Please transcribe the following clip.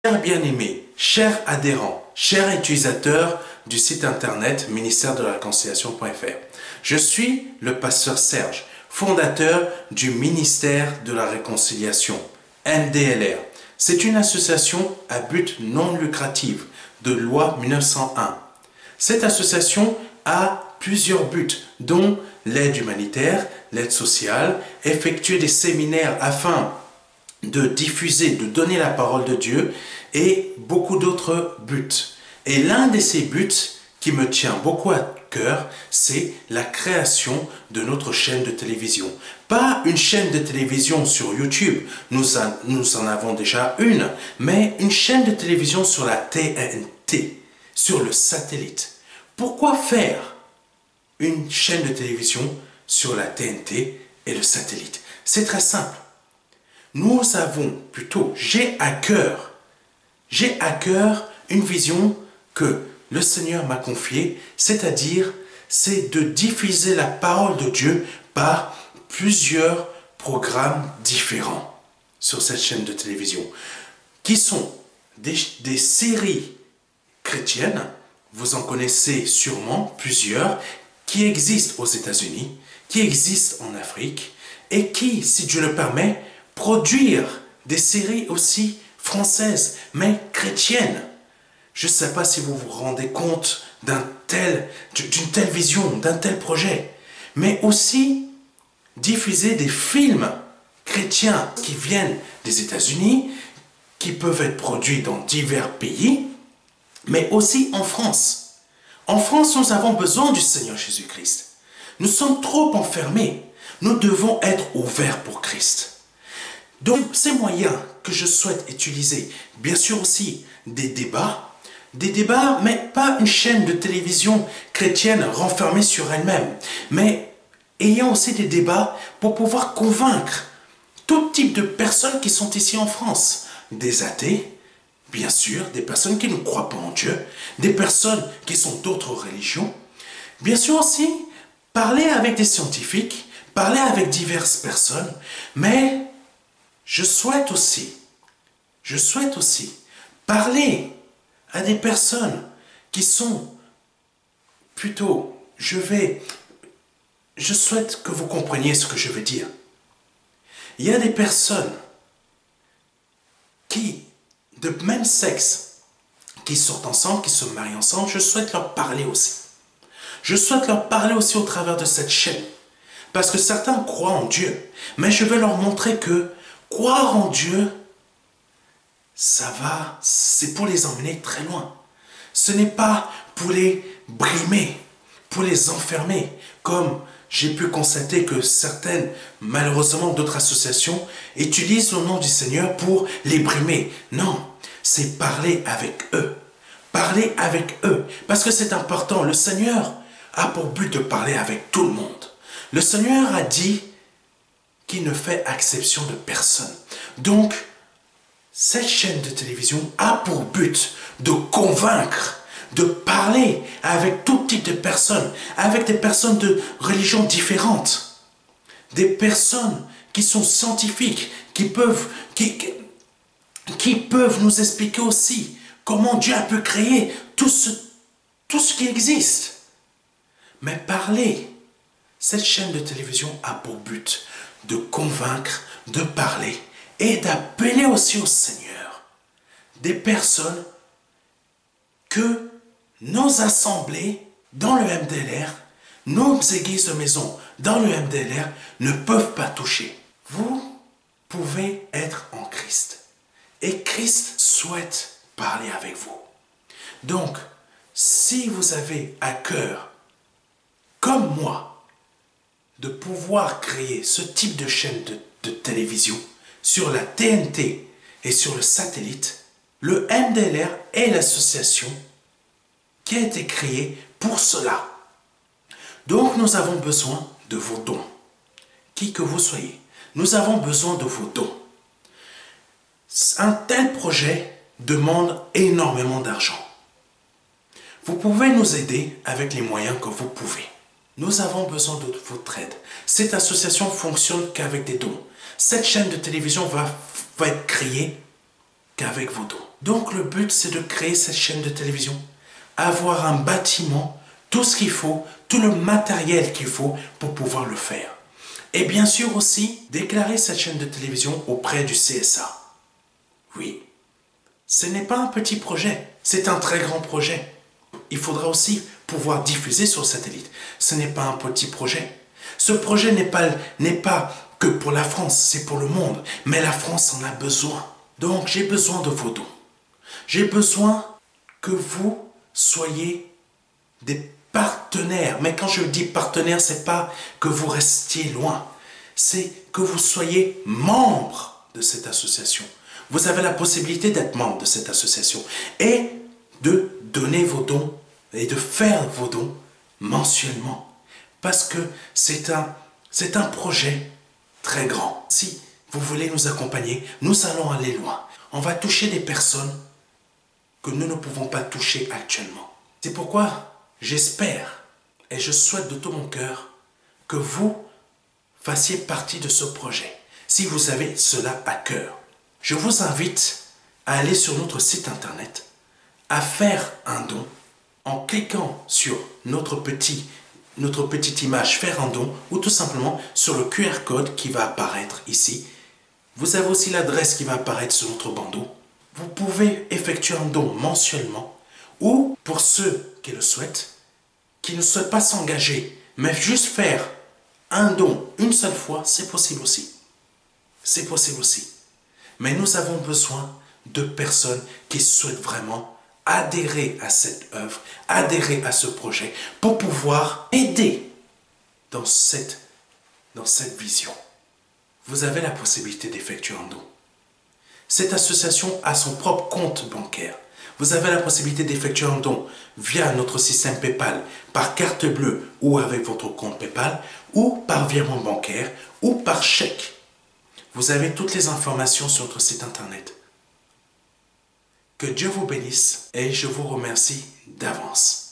Chers bien-aimés, chers adhérents, chers utilisateurs du site internet ministère de la réconciliation.fr, je suis le pasteur Serge, fondateur du ministère de la réconciliation, MDLR. C'est une association à but non lucratif de loi 1901. Cette association a plusieurs buts, dont l'aide humanitaire, l'aide sociale, effectuer des séminaires afin de diffuser, de donner la parole de Dieu et beaucoup d'autres buts. Et l'un de ces buts qui me tient beaucoup à cœur, c'est la création de notre chaîne de télévision. Pas une chaîne de télévision sur YouTube, nous en avons déjà une, mais une chaîne de télévision sur la TNT, sur le satellite. Pourquoi faire une chaîne de télévision sur la TNT et le satellite? C'est très simple. Nous avons plutôt, j'ai à cœur une vision que le Seigneur m'a confiée, c'est-à-dire, c'est de diffuser la parole de Dieu par plusieurs programmes différents sur cette chaîne de télévision, qui sont des séries chrétiennes, vous en connaissez sûrement plusieurs, qui existent aux États-Unis, qui existent en Afrique, et qui, si Dieu le permet, produire des séries aussi françaises, mais chrétiennes. Je ne sais pas si vous vous rendez compte d'une telle vision, d'un tel projet, mais aussi diffuser des films chrétiens qui viennent des États-Unis, qui peuvent être produits dans divers pays, mais aussi en France. En France, nous avons besoin du Seigneur Jésus-Christ. Nous sommes trop enfermés. Nous devons être ouverts pour Christ. Donc, ces moyens que je souhaite utiliser, bien sûr aussi des débats, mais pas une chaîne de télévision chrétienne renfermée sur elle-même, mais ayant aussi des débats pour pouvoir convaincre tout type de personnes qui sont ici en France, des athées, bien sûr, des personnes qui ne croient pas en Dieu, des personnes qui sont d'autres religions, bien sûr aussi parler avec des scientifiques, parler avec diverses personnes, mais je souhaite aussi parler à des personnes qui sont plutôt, je souhaite que vous compreniez ce que je veux dire. Il y a des personnes qui, de même sexe, qui sortent ensemble, qui se marient ensemble, je souhaite leur parler aussi. Je souhaite leur parler aussi au travers de cette chaîne. Parce que certains croient en Dieu, mais je veux leur montrer que croire en Dieu, c'est pour les emmener très loin. Ce n'est pas pour les brimer, pour les enfermer, comme j'ai pu constater que certaines, malheureusement d'autres associations, utilisent le nom du Seigneur pour les brimer. Non, c'est parler avec eux. Parler avec eux, parce que c'est important. Le Seigneur a pour but de parler avec tout le monde. Le Seigneur a dit qu'il ne fait exception de personne. Donc, cette chaîne de télévision a pour but de convaincre, de parler avec tout type de personnes, avec des personnes de religions différentes, des personnes qui sont scientifiques, qui peuvent nous expliquer aussi comment Dieu a pu créer tout ce qui existe. Mais parler, cette chaîne de télévision a pour but de convaincre, de parler et d'appeler aussi au Seigneur des personnes que nos assemblées dans le MDLR, nos églises de maison dans le MDLR ne peuvent pas toucher. Vous pouvez être en Christ et Christ souhaite parler avec vous. Donc, si vous avez à cœur, comme moi, de pouvoir créer ce type de chaîne de télévision sur la TNT et sur le satellite, le MDLR est l'association qui a été créée pour cela. Donc nous avons besoin de vos dons, qui que vous soyez. Nous avons besoin de vos dons. Un tel projet demande énormément d'argent. Vous pouvez nous aider avec les moyens que vous pouvez. Nous avons besoin de votre aide. Cette association fonctionne qu'avec des dons. Cette chaîne de télévision va être créée qu'avec vos dons. Donc le but, c'est de créer cette chaîne de télévision, avoir un bâtiment, tout ce qu'il faut, tout le matériel qu'il faut pour pouvoir le faire. Et bien sûr aussi, déclarer cette chaîne de télévision auprès du CSA. Oui, ce n'est pas un petit projet, c'est un très grand projet. Il faudra aussi pouvoir diffuser sur satellite. Ce n'est pas un petit projet. Ce projet n'est pas que pour la France, c'est pour le monde. Mais la France en a besoin. Donc j'ai besoin de vos dons. J'ai besoin que vous soyez des partenaires. Mais quand je dis partenaires, c'est pas que vous restiez loin. C'est que vous soyez membre de cette association. Vous avez la possibilité d'être membre de cette association et de donner vos dons et de faire vos dons mensuellement. Parce que c'est un projet très grand. Si vous voulez nous accompagner, nous allons aller loin. On va toucher des personnes que nous ne pouvons pas toucher actuellement. C'est pourquoi j'espère et je souhaite de tout mon cœur que vous fassiez partie de ce projet. Si vous avez cela à cœur, je vous invite à aller sur notre site internet, à faire un don en cliquant sur notre petite image faire un don ou tout simplement sur le QR code qui va apparaître ici. Vous avez aussi l'adresse qui va apparaître sur notre bandeau. Vous pouvez effectuer un don mensuellement ou pour ceux qui le souhaitent, qui ne souhaitent pas s'engager, mais juste faire un don une seule fois, c'est possible aussi. C'est possible aussi. Mais nous avons besoin de personnes qui souhaitent vraiment adhérer à cette œuvre, adhérer à ce projet pour pouvoir aider dans cette vision. Vous avez la possibilité d'effectuer un don. Cette association a son propre compte bancaire. Vous avez la possibilité d'effectuer un don via notre système PayPal, par carte bleue ou avec votre compte PayPal, ou par virement bancaire, ou par chèque. Vous avez toutes les informations sur notre site internet. Que Dieu vous bénisse et je vous remercie d'avance.